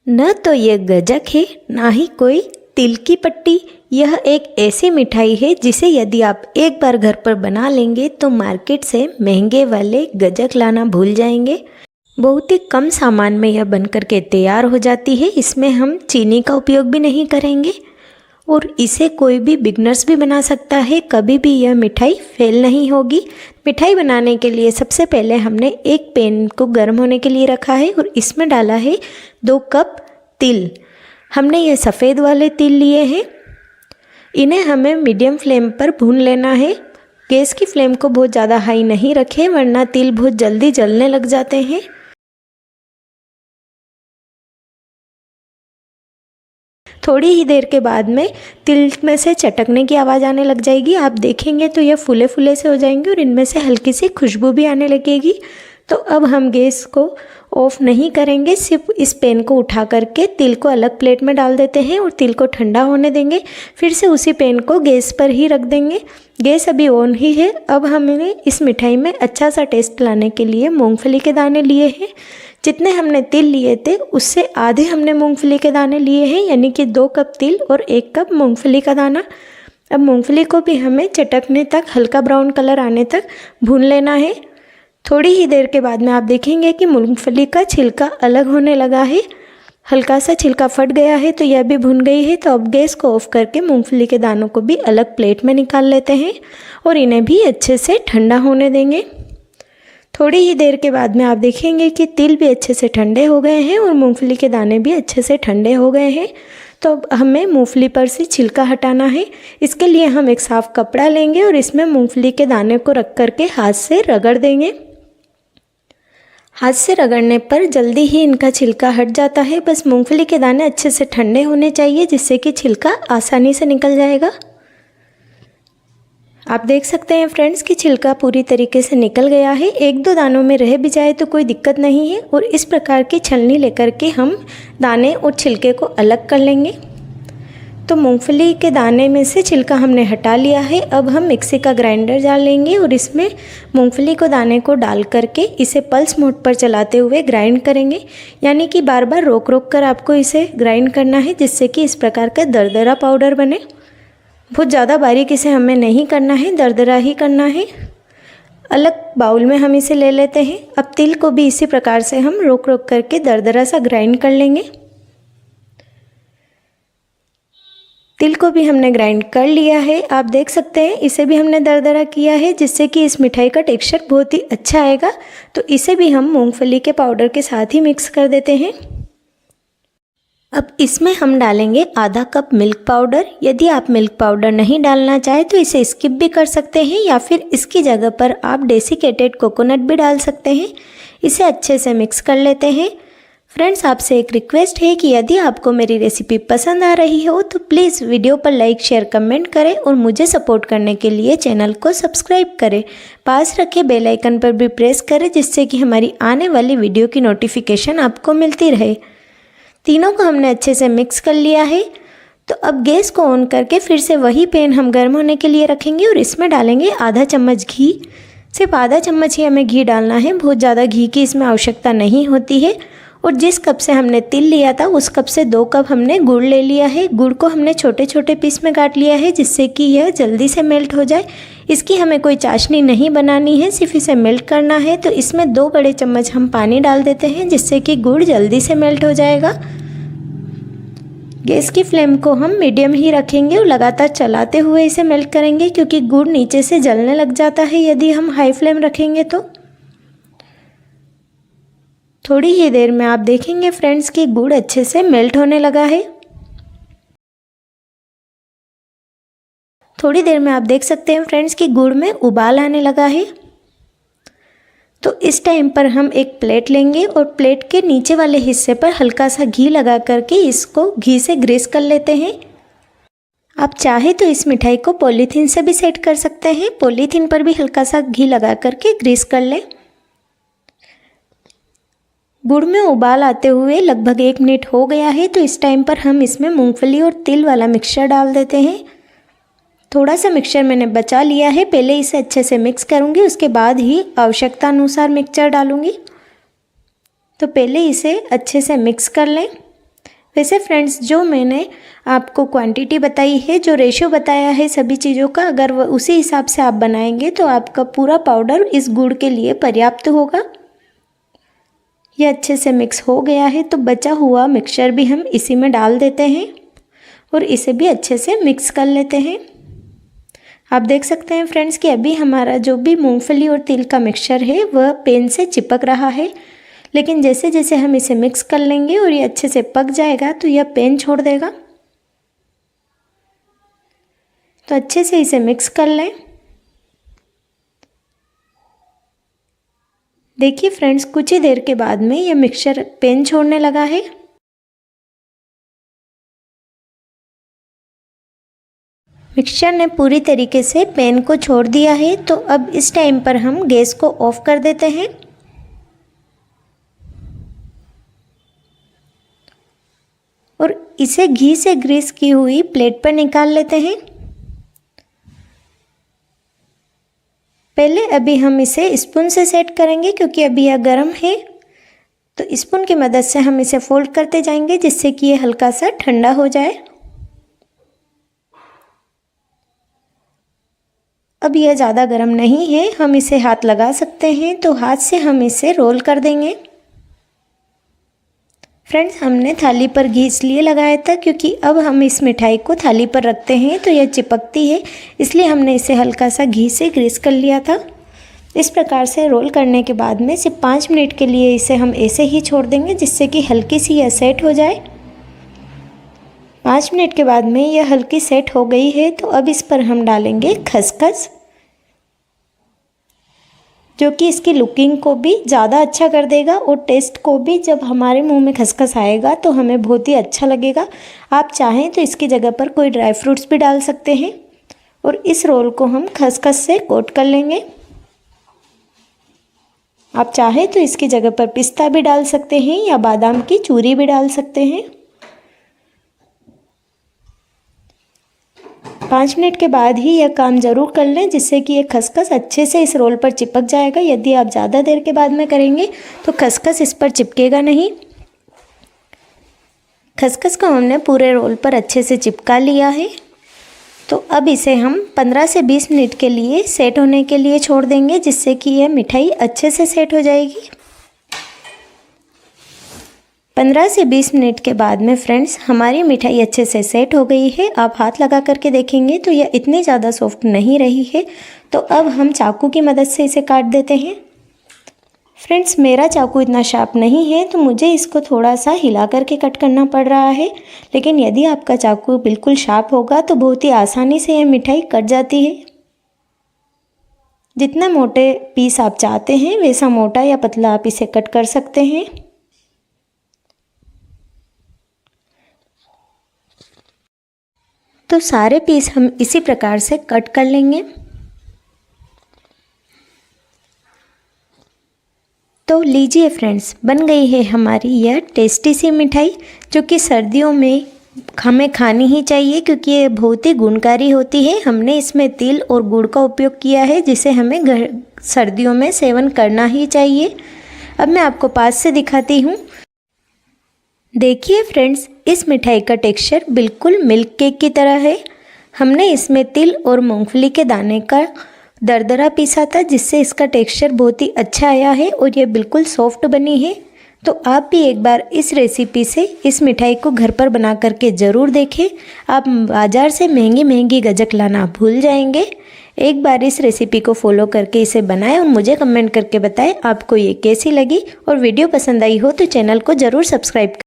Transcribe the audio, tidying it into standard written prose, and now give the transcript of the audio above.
न तो ये गजक है ना ही कोई तिल की पट्टी। यह एक ऐसी मिठाई है जिसे यदि आप एक बार घर पर बना लेंगे तो मार्केट से महंगे वाले गजक लाना भूल जाएंगे। बहुत ही कम सामान में यह बनकर के तैयार हो जाती है। इसमें हम चीनी का उपयोग भी नहीं करेंगे और इसे कोई भी बिगनर्स भी बना सकता है। कभी भी यह मिठाई फेल नहीं होगी। मिठाई बनाने के लिए सबसे पहले हमने एक पैन को गर्म होने के लिए रखा है और इसमें डाला है 2 कप तिल। हमने ये सफ़ेद वाले तिल लिए हैं। इन्हें हमें मीडियम फ्लेम पर भून लेना है। गैस की फ्लेम को बहुत ज़्यादा हाई नहीं रखें वरना तिल बहुत जल्दी जलने लग जाते हैं। थोड़ी ही देर के बाद में तिल में से चटकने की आवाज़ आने लग जाएगी। आप देखेंगे तो यह फूले फूले से हो जाएंगे और इनमें से हल्की सी खुशबू भी आने लगेगी। तो अब हम गैस को ऑफ़ नहीं करेंगे, सिर्फ इस पैन को उठा करके तिल को अलग प्लेट में डाल देते हैं और तिल को ठंडा होने देंगे। फिर से उसी पैन को गैस पर ही रख देंगे। गैस अभी ऑन ही है। अब हमने इस मिठाई में अच्छा सा टेस्ट लाने के लिए मूंगफली के दाने लिए हैं। जितने हमने तिल लिए थे उससे आधे हमने मूंगफली के दाने लिए हैं, यानी कि 2 कप तिल और 1 कप मूंगफली का दाना। अब मूंगफली को भी हमें चटकने तक, हल्का ब्राउन कलर आने तक भून लेना है। थोड़ी ही देर के बाद में आप देखेंगे कि मूंगफली का छिलका अलग होने लगा है। हल्का सा छिलका फट गया है तो यह भी भुन गई है। तो अब गैस को ऑफ करके मूंगफली के दानों को भी अलग प्लेट में निकाल लेते हैं और इन्हें भी अच्छे से ठंडा होने देंगे। थोड़ी ही देर के बाद में आप देखेंगे कि तिल भी अच्छे से ठंडे हो गए हैं और मूंगफली के दाने भी अच्छे से ठंडे हो गए हैं। तो अब हमें मूंगफली पर से छिलका हटाना है। इसके लिए हम एक साफ़ कपड़ा लेंगे और इसमें मूंगफली के दाने को रख करके हाथ से रगड़ देंगे। हाथ से रगड़ने पर जल्दी ही इनका छिलका हट जाता है। बस मूंगफली के दाने अच्छे से ठंडे होने चाहिए जिससे कि छिलका आसानी से निकल जाएगा। आप देख सकते हैं फ्रेंड्स कि छिलका पूरी तरीके से निकल गया है। 1-2 दानों में रह भी जाए तो कोई दिक्कत नहीं है। और इस प्रकार की छलनी लेकर के हम दाने और छिलके को अलग कर लेंगे। तो मूंगफली के दाने में से छिलका हमने हटा लिया है। अब हम मिक्सी का ग्राइंडर डाल लेंगे और इसमें मूंगफली को दाने को डाल करके इसे पल्स मोड पर चलाते हुए ग्राइंड करेंगे, यानी कि बार बार रोक रोक कर आपको इसे ग्राइंड करना है जिससे कि इस प्रकार का दरदरा पाउडर बने। बहुत ज़्यादा बारीक इसे हमें नहीं करना है, दरदरा ही करना है। अलग बाउल में हम इसे ले लेते हैं। अब तिल को भी इसी प्रकार से हम रोक रोक करके दरदरा सा ग्राइंड कर लेंगे। तिल को भी हमने ग्राइंड कर लिया है। आप देख सकते हैं इसे भी हमने दरदरा किया है जिससे कि इस मिठाई का टेक्सचर बहुत ही अच्छा आएगा। तो इसे भी हम मूंगफली के पाउडर के साथ ही मिक्स कर देते हैं। अब इसमें हम डालेंगे आधा कप मिल्क पाउडर। यदि आप मिल्क पाउडर नहीं डालना चाहे तो इसे स्किप भी कर सकते हैं या फिर इसकी जगह पर आप डेसिकेटेड कोकोनट भी डाल सकते हैं। इसे अच्छे से मिक्स कर लेते हैं। फ्रेंड्स, आपसे एक रिक्वेस्ट है कि यदि आपको मेरी रेसिपी पसंद आ रही हो तो प्लीज़ वीडियो पर लाइक, शेयर, कमेंट करें और मुझे सपोर्ट करने के लिए चैनल को सब्सक्राइब करें। पास रखे बेल आइकन पर भी प्रेस करें जिससे कि हमारी आने वाली वीडियो की नोटिफिकेशन आपको मिलती रहे। तीनों को हमने अच्छे से मिक्स कर लिया है। तो अब गैस को ऑन करके फिर से वही पैन हम गर्म होने के लिए रखेंगे और इसमें डालेंगे आधा चम्मच घी। सिर्फ आधा चम्मच ही हमें घी डालना है, बहुत ज़्यादा घी की इसमें आवश्यकता नहीं होती है। और जिस कप से हमने तिल लिया था उस कप से 2 कप हमने गुड़ ले लिया है। गुड़ को हमने छोटे छोटे पीस में काट लिया है जिससे कि यह जल्दी से मेल्ट हो जाए। इसकी हमें कोई चाशनी नहीं बनानी है, सिर्फ इसे मेल्ट करना है। तो इसमें 2 बड़े चम्मच हम पानी डाल देते हैं जिससे कि गुड़ जल्दी से मेल्ट हो जाएगा। गैस की फ्लेम को हम मीडियम ही रखेंगे और लगातार चलाते हुए इसे मेल्ट करेंगे क्योंकि गुड़ नीचे से जलने लग जाता है यदि हम हाई फ्लेम रखेंगे तो। थोड़ी ही देर में आप देखेंगे फ्रेंड्स कि गुड़ अच्छे से मेल्ट होने लगा है। थोड़ी देर में आप देख सकते हैं फ्रेंड्स कि गुड़ में उबाल आने लगा है। तो इस टाइम पर हम एक प्लेट लेंगे और प्लेट के नीचे वाले हिस्से पर हल्का सा घी लगा करके इसको घी से ग्रीस कर लेते हैं। आप चाहे तो इस मिठाई को पॉलीथीन से भी सेट कर सकते हैं। पॉलीथीन पर भी हल्का सा घी लगा करके ग्रीस कर लें। गुड़ में उबाल आते हुए लगभग 1 मिनट हो गया है। तो इस टाइम पर हम इसमें मूंगफली और तिल वाला मिक्सचर डाल देते हैं। थोड़ा सा मिक्सचर मैंने बचा लिया है, पहले इसे अच्छे से मिक्स करूँगी, उसके बाद ही आवश्यकता अनुसार मिक्सचर डालूँगी। तो पहले इसे अच्छे से मिक्स कर लें। वैसे फ्रेंड्स, जो मैंने आपको क्वांटिटी बताई है, जो रेशियो बताया है सभी चीज़ों का, अगर वो उसी हिसाब से आप बनाएंगे तो आपका पूरा पाउडर इस गुड़ के लिए पर्याप्त होगा। ये अच्छे से मिक्स हो गया है, तो बचा हुआ मिक्सचर भी हम इसी में डाल देते हैं और इसे भी अच्छे से मिक्स कर लेते हैं। आप देख सकते हैं फ्रेंड्स कि अभी हमारा जो भी मूंगफली और तिल का मिक्सचर है वह पेन से चिपक रहा है, लेकिन जैसे जैसे हम इसे मिक्स कर लेंगे और ये अच्छे से पक जाएगा तो यह पेन छोड़ देगा। तो अच्छे से इसे मिक्स कर लें। देखिए फ्रेंड्स, कुछ ही देर के बाद में यह मिक्सचर पेन छोड़ने लगा है। मिक्सचर ने पूरी तरीके से पेन को छोड़ दिया है, तो अब इस टाइम पर हम गैस को ऑफ कर देते हैं और इसे घी से ग्रीस की हुई प्लेट पर निकाल लेते हैं। पहले अभी हम इसे स्पून से सेट करेंगे, क्योंकि अभी यह गर्म है, तो स्पून की मदद से हम इसे फोल्ड करते जाएंगे जिससे कि ये हल्का सा ठंडा हो जाए। अब यह ज़्यादा गर्म नहीं है, हम इसे हाथ लगा सकते हैं, तो हाथ से हम इसे रोल कर देंगे। फ्रेंड्स, हमने थाली पर घी इसलिए लगाया था क्योंकि अब हम इस मिठाई को थाली पर रखते हैं तो यह चिपकती है, इसलिए हमने इसे हल्का सा घी से ग्रीस कर लिया था। इस प्रकार से रोल करने के बाद में सिर्फ 5 मिनट के लिए इसे हम ऐसे ही छोड़ देंगे जिससे कि हल्की सी यह सेट हो जाए। 5 मिनट के बाद में यह हल्की सेट हो गई है, तो अब इस पर हम डालेंगे खसखस, जो कि इसकी लुकिंग को भी ज़्यादा अच्छा कर देगा और टेस्ट को भी, जब हमारे मुंह में खसखस आएगा तो हमें बहुत ही अच्छा लगेगा। आप चाहें तो इसकी जगह पर कोई ड्राई फ्रूट्स भी डाल सकते हैं और इस रोल को हम खसखस से कोट कर लेंगे। आप चाहें तो इसकी जगह पर पिस्ता भी डाल सकते हैं या बादाम की चूरी भी डाल सकते हैं। 5 मिनट के बाद ही यह काम ज़रूर कर लें, जिससे कि ये खसखस अच्छे से इस रोल पर चिपक जाएगा। यदि आप ज़्यादा देर के बाद में करेंगे तो खसखस इस पर चिपकेगा नहीं। खसखस को हमने पूरे रोल पर अच्छे से चिपका लिया है, तो अब इसे हम 15 से 20 मिनट के लिए सेट होने के लिए छोड़ देंगे, जिससे कि यह मिठाई अच्छे से सेट हो जाएगी। 15 से 20 मिनट के बाद में फ्रेंड्स, हमारी मिठाई अच्छे से सेट हो गई है। आप हाथ लगा करके देखेंगे तो यह इतनी ज़्यादा सॉफ्ट नहीं रही है। तो अब हम चाकू की मदद से इसे काट देते हैं। फ्रेंड्स, मेरा चाकू इतना शार्प नहीं है, तो मुझे इसको थोड़ा सा हिला करके कट करना पड़ रहा है, लेकिन यदि आपका चाकू बिल्कुल शार्प होगा तो बहुत ही आसानी से यह मिठाई कट जाती है। जितना मोटे पीस आप चाहते हैं वैसा मोटा या पतला आप इसे कट कर सकते हैं। तो सारे पीस हम इसी प्रकार से कट कर लेंगे। तो लीजिए फ्रेंड्स, बन गई है हमारी यह टेस्टी सी मिठाई, जो कि सर्दियों में हमें खानी ही चाहिए क्योंकि ये बहुत ही गुणकारी होती है। हमने इसमें तिल और गुड़ का उपयोग किया है, जिसे हमें सर्दियों में सेवन करना ही चाहिए। अब मैं आपको पास से दिखाती हूँ। देखिए फ्रेंड्स, इस मिठाई का टेक्सचर बिल्कुल मिल्क केक की तरह है। हमने इसमें तिल और मूंगफली के दाने का दरदरा पीसा था, जिससे इसका टेक्सचर बहुत ही अच्छा आया है और ये बिल्कुल सॉफ्ट बनी है। तो आप भी एक बार इस रेसिपी से इस मिठाई को घर पर बना करके ज़रूर देखें। आप बाज़ार से महंगी महंगी गजक लाना भूल जाएंगे। एक बार इस रेसिपी को फॉलो करके इसे बनाएं और मुझे कमेंट करके बताएं आपको ये कैसी लगी। और वीडियो पसंद आई हो तो चैनल को ज़रूर सब्सक्राइब